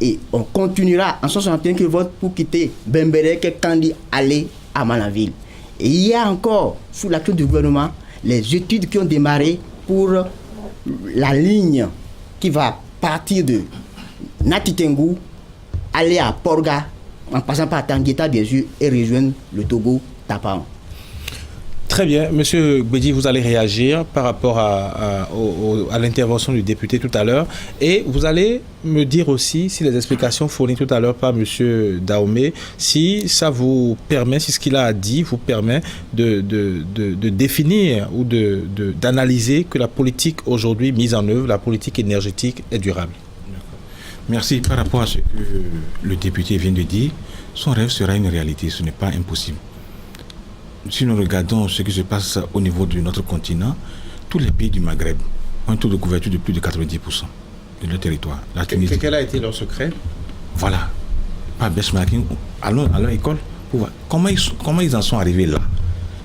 Et on continuera en 161 kV pour quitter Bemberek, Kandi, aller à Manaville. Et il y a encore, sous l'action du gouvernement, les études qui ont démarré pour la ligne qui va partir de Natitengu, aller à Porga, en passant par Tangueta, bien sûr, et rejoindre le Togo, Tapan. Très bien. Monsieur Gbedji, vous allez réagir par rapport à l'intervention du député tout à l'heure. Et vous allez me dire aussi si les explications fournies tout à l'heure par monsieur Dahomey, si ça vous permet, si ce qu'il a dit vous permet de définir ou d'analyser que la politique aujourd'hui mise en œuvre, la politique énergétique, est durable. Merci. Par rapport à ce que le député vient de dire, son rêve sera une réalité, ce n'est pas impossible. Si nous regardons ce qui se passe au niveau de notre continent, tous les pays du Maghreb ont un taux de couverture de plus de 90% de leur territoire. La Tunisie. Quel a été leur secret? Voilà. Par benchmarking, allons à leur école pour voir comment ils en sont arrivés là.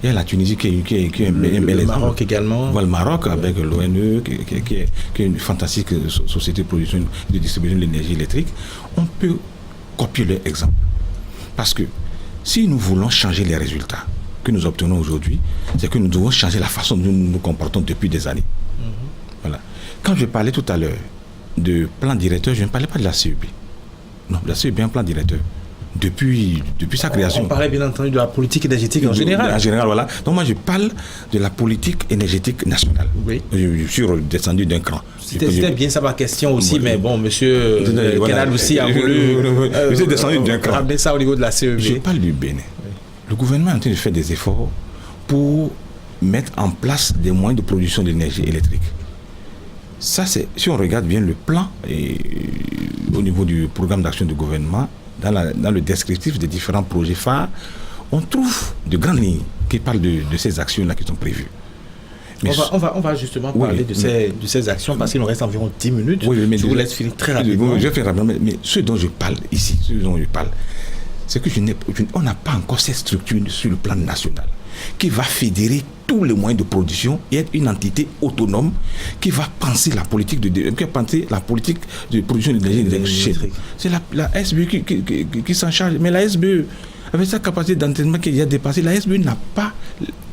Il y a la Tunisie qui est un bel exemple. Le Maroc également. Voilà, le Maroc avec l'ONE, qui est une fantastique société de production de distribution de l'énergie électrique. On peut copier leur exemple. Parce que si nous voulons changer les résultats que nous obtenons aujourd'hui, c'est que nous devons changer la façon dont nous nous comportons depuis des années. Voilà. Quand je parlais tout à l'heure de plan directeur, je ne parlais pas de la CEB. Non, la CEB est un plan directeur. Depuis sa création. On parlait bien entendu de la politique énergétique en général. En général, voilà. Donc moi, je parle de la politique énergétique nationale. Oui. Je suis redescendu d'un cran. C'était bien ça ma question aussi, mais bon, monsieur Kenad aussi a voulu je suis descendu d'un cran. ramener ça au niveau de la CEB. Je parle du Bénin. Oui. Le gouvernement est en train de faire des efforts pour mettre en place des moyens de production d'énergie électrique. Ça, c'est, si on regarde bien le plan au niveau du programme d'action du gouvernement, dans le descriptif des différents projets phares, on trouve de grandes lignes qui parlent de ces actions-là qui sont prévues. Mais on va justement parler de ces actions parce qu'il nous reste environ 10 minutes. Oui, mais je vous laisse finir très rapidement. Je vais faire rapidement, mais ce dont je parle ici, c'est que on n'a pas encore cette structure sur le plan national qui va fédérer tous les moyens de production et être une entité autonome qui va penser la politique de production d'énergie électrique. C'est la SBE qui s'en charge. Mais la SBE, avec sa capacité d'entraînement qui a dépassé, la SBE n'a pas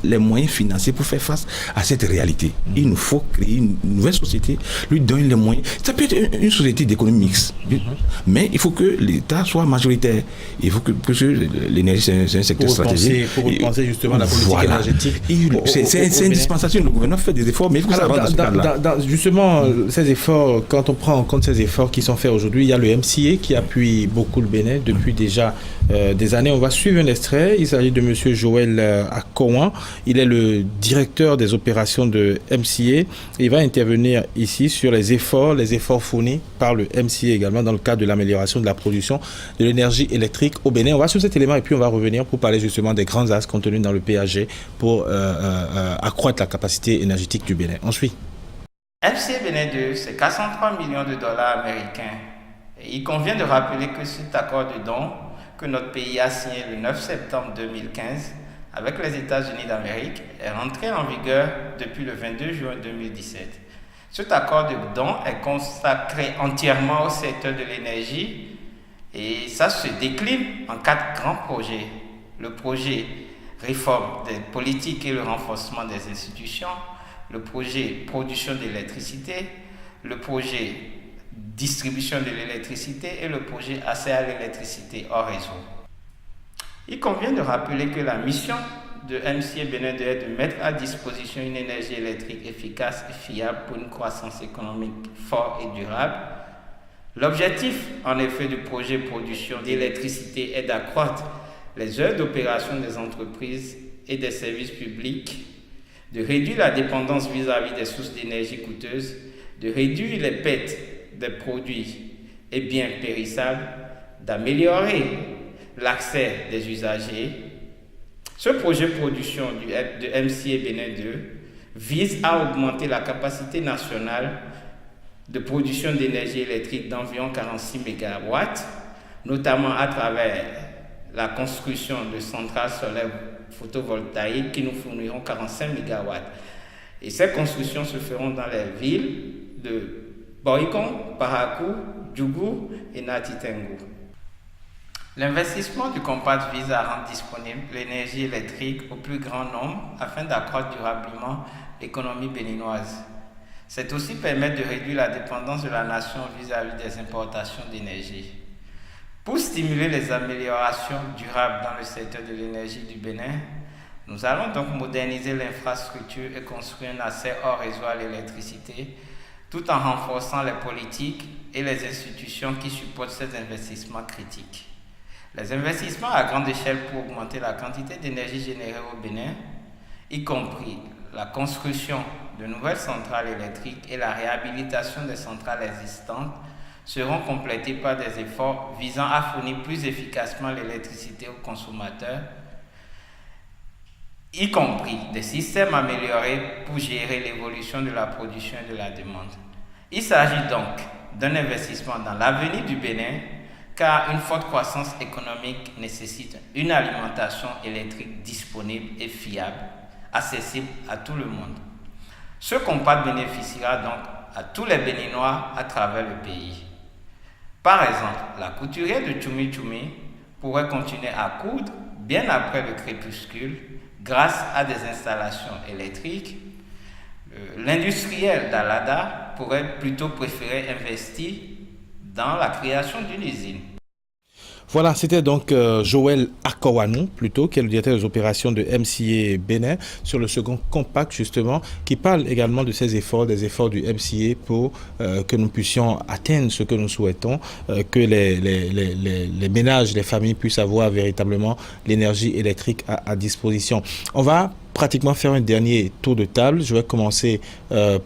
les moyens financiers pour faire face à cette réalité. Il nous faut créer une nouvelle société, lui donner les moyens. Ça peut être une société d'économie mixte, mais il faut que l'État soit majoritaire. Il faut que l'énergie, c'est un secteur stratégique. Pour penser justement la politique énergétique. C'est indispensable. Le gouvernement fait des efforts, mais il faut que ça rentre dans ce cadre-là. Justement, ces efforts, quand on prend en compte ces efforts qui sont faits aujourd'hui, il y a le MCA qui appuie beaucoup le Bénin depuis déjà des années. On va suivre un extrait. Il s'agit de M. Joël Akouan. Il est le directeur des opérations de MCA. Il va intervenir ici sur les efforts fournis par le MCA également dans le cadre de l'amélioration de la production de l'énergie électrique au Bénin. On va sur cet élément et puis on va revenir pour parler justement des grands axes contenus dans le PAG pour accroître la capacité énergétique du Bénin. On suit. MCA Bénin 2, c'est 403 millions de dollars américains. Et il convient de rappeler que cet accord de don que notre pays a signé le 9 septembre 2015 avec les États-Unis d'Amérique est rentré en vigueur depuis le 22 juin 2017. Cet accord de don est consacré entièrement au secteur de l'énergie et ça se décline en 4 grands projets. Le projet réforme des politiques et le renforcement des institutions, le projet production d'électricité, le projet distribution de l'électricité et le projet accès à l'électricité hors réseau. Il convient de rappeler que la mission de MCA Bénin 2 est de mettre à disposition une énergie électrique efficace et fiable pour une croissance économique forte et durable. L'objectif, en effet, du projet production d'électricité est d'accroître les heures d'opération des entreprises et des services publics, de réduire la dépendance vis-à-vis des sources d'énergie coûteuses, de réduire les pertes des produits et biens périssables, d'améliorer l'accès des usagers. Ce projet production de MCA Bénin 2 vise à augmenter la capacité nationale de production d'énergie électrique d'environ 46 MW, notamment à travers la construction de centrales solaires photovoltaïques qui nous fourniront 45 MW. Et ces constructions se feront dans les villes de Boikon, Parakou, Djougou et Natitengu. L'investissement du compact vise à rendre disponible l'énergie électrique au plus grand nombre afin d'accroître durablement l'économie béninoise. C'est aussi permettre de réduire la dépendance de la nation vis-à-vis des importations d'énergie. Pour stimuler les améliorations durables dans le secteur de l'énergie du Bénin, nous allons donc moderniser l'infrastructure et construire un accès hors réseau à l'électricité, tout en renforçant les politiques et les institutions qui supportent ces investissements critiques. Les investissements à grande échelle pour augmenter la quantité d'énergie générée au Bénin, y compris la construction de nouvelles centrales électriques et la réhabilitation des centrales existantes, seront complétés par des efforts visant à fournir plus efficacement l'électricité aux consommateurs, y compris des systèmes améliorés pour gérer l'évolution de la production et de la demande. Il s'agit donc d'un investissement dans l'avenir du Bénin, car une forte croissance économique nécessite une alimentation électrique disponible et fiable, accessible à tout le monde. Ce compact bénéficiera donc à tous les Béninois à travers le pays. Par exemple, la couturière de Tchoumi Tchoumi pourrait continuer à coudre bien après le crépuscule grâce à des installations électriques. L'industriel d'Alada pourrait plutôt préférer investir dans la création d'une usine. Voilà, c'était donc Joël Akowanou, plutôt, qui est le directeur des opérations de MCA Bénin, sur le second compact, justement, qui parle également de ces efforts, des efforts du MCA pour que nous puissions atteindre ce que nous souhaitons, que les ménages, les familles puissent avoir véritablement l'énergie électrique à disposition. On va pratiquement faire un dernier tour de table. Je vais commencer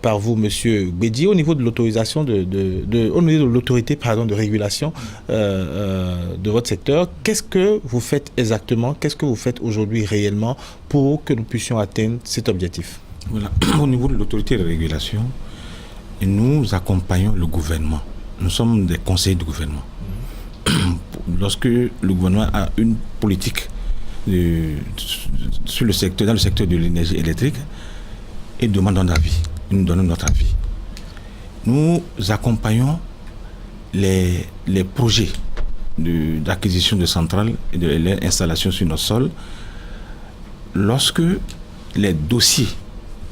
par vous, Monsieur Gbedji, au niveau de l'autorisation au niveau de l'autorité, de régulation de votre secteur. Qu'est-ce que vous faites exactement? Qu'est-ce que vous faites aujourd'hui réellement pour que nous puissions atteindre cet objectif? Voilà. Au niveau de l'autorité de régulation, nous accompagnons le gouvernement. Nous sommes des conseillers du gouvernement. Lorsque le gouvernement a une politique dans le secteur de l'énergie électrique et demandons d'avis. Nous donnons notre avis. Nous accompagnons les projets d'acquisition de centrales et de l'installation sur nos sols lorsque les dossiers,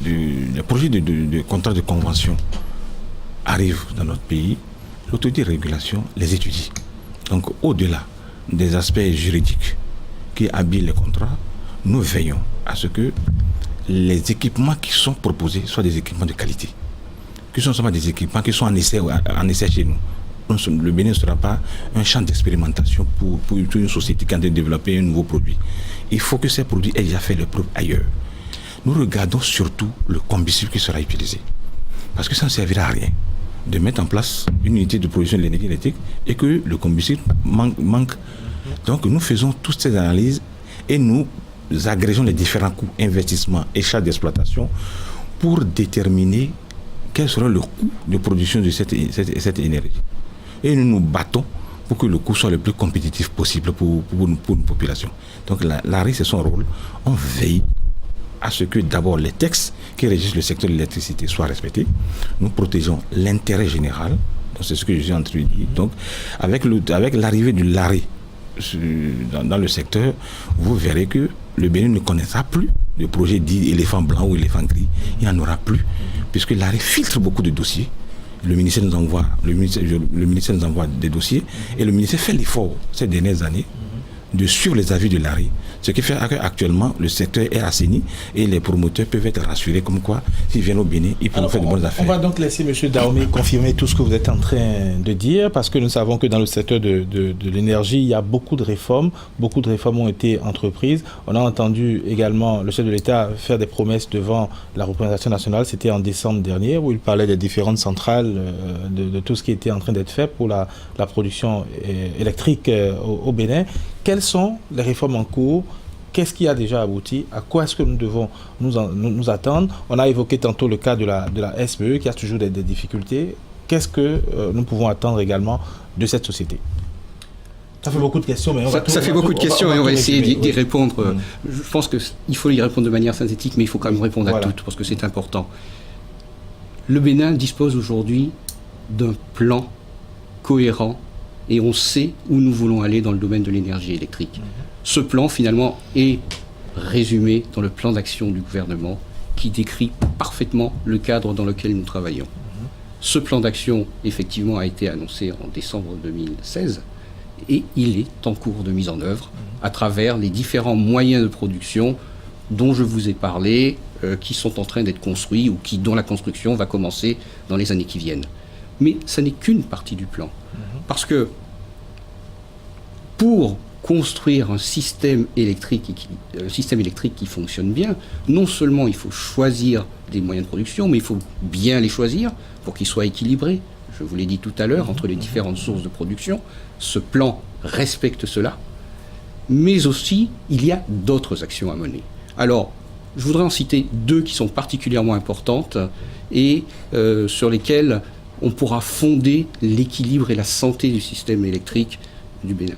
les projets de contrat de convention arrivent dans notre pays. L'autorité de régulation les étudie. Donc au-delà des aspects juridiques qui habillent les contrats, nous veillons à ce que les équipements qui sont proposés soient des équipements de qualité, que ce ne soient pas des équipements qui sont en essai chez nous. Le Bénin ne sera pas un champ d'expérimentation pour une société qui a développé un nouveau produit. Il faut que ces produits aient déjà fait leurs preuves ailleurs. Nous regardons surtout le combustible qui sera utilisé, parce que ça ne servira à rien de mettre en place une unité de production de l'énergie électrique et que le combustible manque. Donc nous faisons toutes ces analyses et nous agrégeons les différents coûts, investissements et charges d'exploitation pour déterminer quel sera le coût de production de cette énergie. Et nous nous battons pour que le coût soit le plus compétitif possible pour une population. Donc l'ARI, c'est son rôle. On veille à ce que d'abord les textes qui régissent le secteur de l'électricité soient respectés. Nous protégeons l'intérêt général. Donc c'est ce que je suis en train de dire. Donc avec l'arrivée du LARI dans le secteur, vous verrez que le Bénin ne connaîtra plus de projet dit éléphant blanc ou éléphant gris. Il n'y en aura plus, puisque l'ARI filtre beaucoup de dossiers. Le ministère nous envoie des dossiers et le ministère fait l'effort ces dernières années de suivre les avis de l'ARI, ce qui fait qu'actuellement le secteur est assaini et les promoteurs peuvent être rassurés comme quoi s'ils viennent au Bénin, ils peuvent faire de bonnes affaires. On va donc laisser M. Dahomey confirmer tout ce que vous êtes en train de dire, parce que nous savons que dans le secteur de l'énergie, il y a beaucoup de réformes ont été entreprises. On a entendu également le chef de l'État faire des promesses devant la représentation nationale, c'était en décembre dernier, où il parlait des différentes centrales, de tout ce qui était en train d'être fait pour la production électrique au Bénin. Quelles sont les réformes en cours? Qu'est-ce qui a déjà abouti? À quoi est-ce que nous devons nous attendre? On a évoqué tantôt le cas de la SPE qui a toujours des difficultés. Qu'est-ce que nous pouvons attendre également de cette société? Ça fait beaucoup de questions, mais ça fait beaucoup de questions et on va essayer d'y répondre. Je pense qu'il faut y répondre de manière synthétique, mais il faut quand même répondre à toutes parce que c'est important. Le Bénin dispose aujourd'hui d'un plan cohérent et on sait où nous voulons aller dans le domaine de l'énergie électrique. Ce plan, finalement, est résumé dans le plan d'action du gouvernement qui décrit parfaitement le cadre dans lequel nous travaillons. Ce plan d'action, effectivement, a été annoncé en décembre 2016 et il est en cours de mise en œuvre à travers les différents moyens de production dont je vous ai parlé, qui sont en train d'être construits ou dont la construction va commencer dans les années qui viennent. Mais ça n'est qu'une partie du plan. Parce que pour construire un système électrique qui fonctionne bien, non seulement il faut choisir des moyens de production, mais il faut bien les choisir pour qu'ils soient équilibrés. Je vous l'ai dit tout à l'heure, entre les différentes sources de production. Ce plan respecte cela. Mais aussi, il y a d'autres actions à mener. Alors, je voudrais en citer deux qui sont particulièrement importantes et sur lesquelles on pourra fonder l'équilibre et la santé du système électrique du Bénin.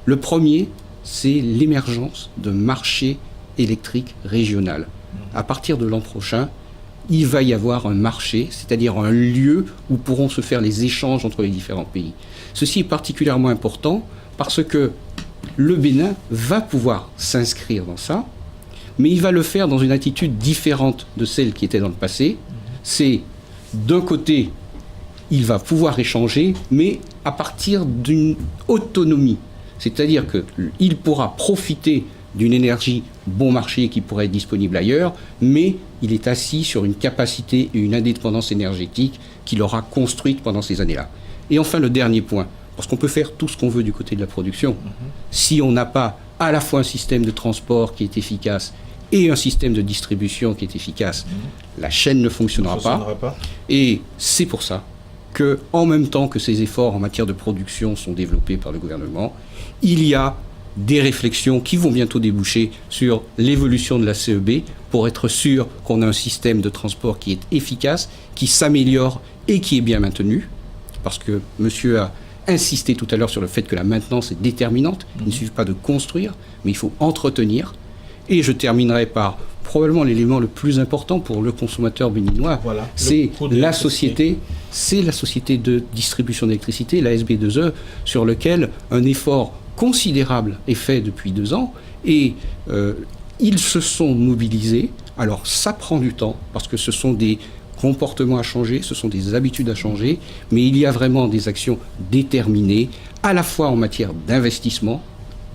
Le premier, c'est l'émergence d'un marché électrique régional. À partir de l'an prochain, il va y avoir un marché, c'est-à-dire un lieu où pourront se faire les échanges entre les différents pays. Ceci est particulièrement important parce que le Bénin va pouvoir s'inscrire dans ça, mais il va le faire dans une attitude différente de celle qui était dans le passé. C'est, d'un côté, il va pouvoir échanger, mais à partir d'une autonomie. C'est-à-dire qu'il pourra profiter d'une énergie bon marché qui pourrait être disponible ailleurs, mais il est assis sur une capacité et une indépendance énergétique qu'il aura construite pendant ces années-là. Et enfin, le dernier point, parce qu'on peut faire tout ce qu'on veut du côté de la production, si on n'a pas à la fois un système de transport qui est efficace et un système de distribution qui est efficace, la chaîne ne fonctionnera pas. Et c'est pour ça que, en même temps que ces efforts en matière de production sont développés par le gouvernement, il y a des réflexions qui vont bientôt déboucher sur l'évolution de la CEB pour être sûr qu'on a un système de transport qui est efficace, qui s'améliore et qui est bien maintenu. Parce que monsieur a insisté tout à l'heure sur le fait que la maintenance est déterminante. Il ne suffit pas de construire, mais il faut entretenir. Et je terminerai par probablement l'élément le plus important pour le consommateur béninois. Voilà, c'est la société de distribution d'électricité, la SB2E, sur lequel un effort considérable est fait depuis 2 ans. Et ils se sont mobilisés. Alors ça prend du temps, parce que ce sont des comportements à changer, ce sont des habitudes à changer, mais il y a vraiment des actions déterminées, à la fois en matière d'investissement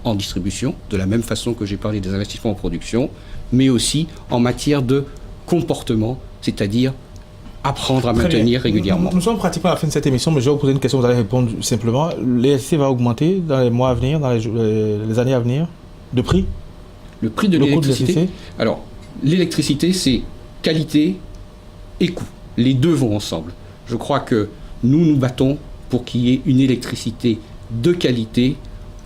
en distribution, de la même façon que j'ai parlé des investissements en production, mais aussi en matière de comportement, c'est-à-dire apprendre à maintenir régulièrement. Nous sommes pratiquement à la fin de cette émission, mais je vais vous poser une question, vous allez répondre simplement. L'électricité va augmenter dans les mois à venir, dans les années à venir, de prix? Le prix de l'électricité. Alors, l'électricité, c'est qualité et coût. Les deux vont ensemble. Je crois que nous nous battons pour qu'il y ait une électricité de qualité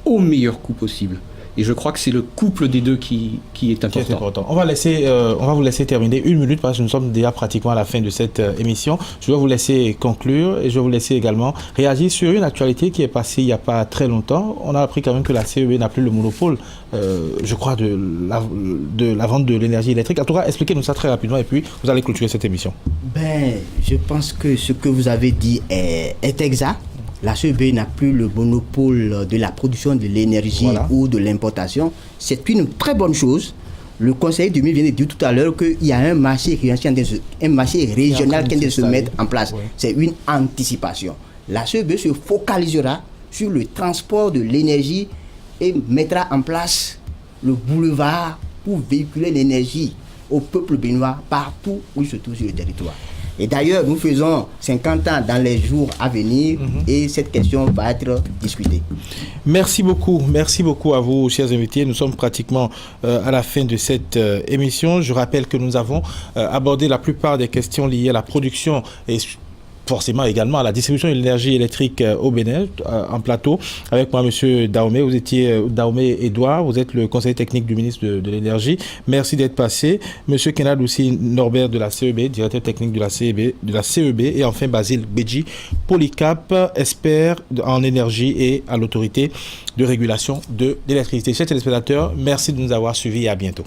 au meilleur coût possible. Et je crois que c'est le couple des deux qui est important. On va vous laisser terminer 1 minute parce que nous sommes déjà pratiquement à la fin de cette émission. Je vais vous laisser conclure et je vais vous laisser également réagir sur une actualité qui est passée il n'y a pas très longtemps. On a appris quand même que la CEB n'a plus le monopole, je crois, de la vente de l'énergie électrique. En tout cas, expliquez-nous ça très rapidement et puis vous allez clôturer cette émission. Je pense que ce que vous avez dit est exact. La CEB n'a plus le monopole de la production de l'énergie ou de l'importation. C'est une très bonne chose. Le conseiller du ministre vient de dire tout à l'heure qu'il y a un marché régional qui vient de se mettre en place. Oui. C'est une anticipation. La CEB se focalisera sur le transport de l'énergie et mettra en place le boulevard pour véhiculer l'énergie au peuple béninois partout où il se trouve sur le territoire. Et d'ailleurs, nous faisons 50 ans dans les jours à venir et cette question va être discutée. Merci beaucoup à vous, chers invités. Nous sommes pratiquement à la fin de cette émission. Je rappelle que nous avons abordé la plupart des questions liées à la production et forcément également à la distribution de l'énergie électrique au Bénin, en plateau. Avec moi, M. Dahomey. Vous étiez Dahomey Edouard, vous êtes le conseiller technique du ministre de l'Énergie. Merci d'être passé. M. Kenad aussi Norbert de la CEB, directeur technique de la CEB. Et enfin, Basile Béji, Polycap, expert en énergie et à l'autorité de régulation de l'électricité. Chers téléspectateurs, merci de nous avoir suivis et à bientôt.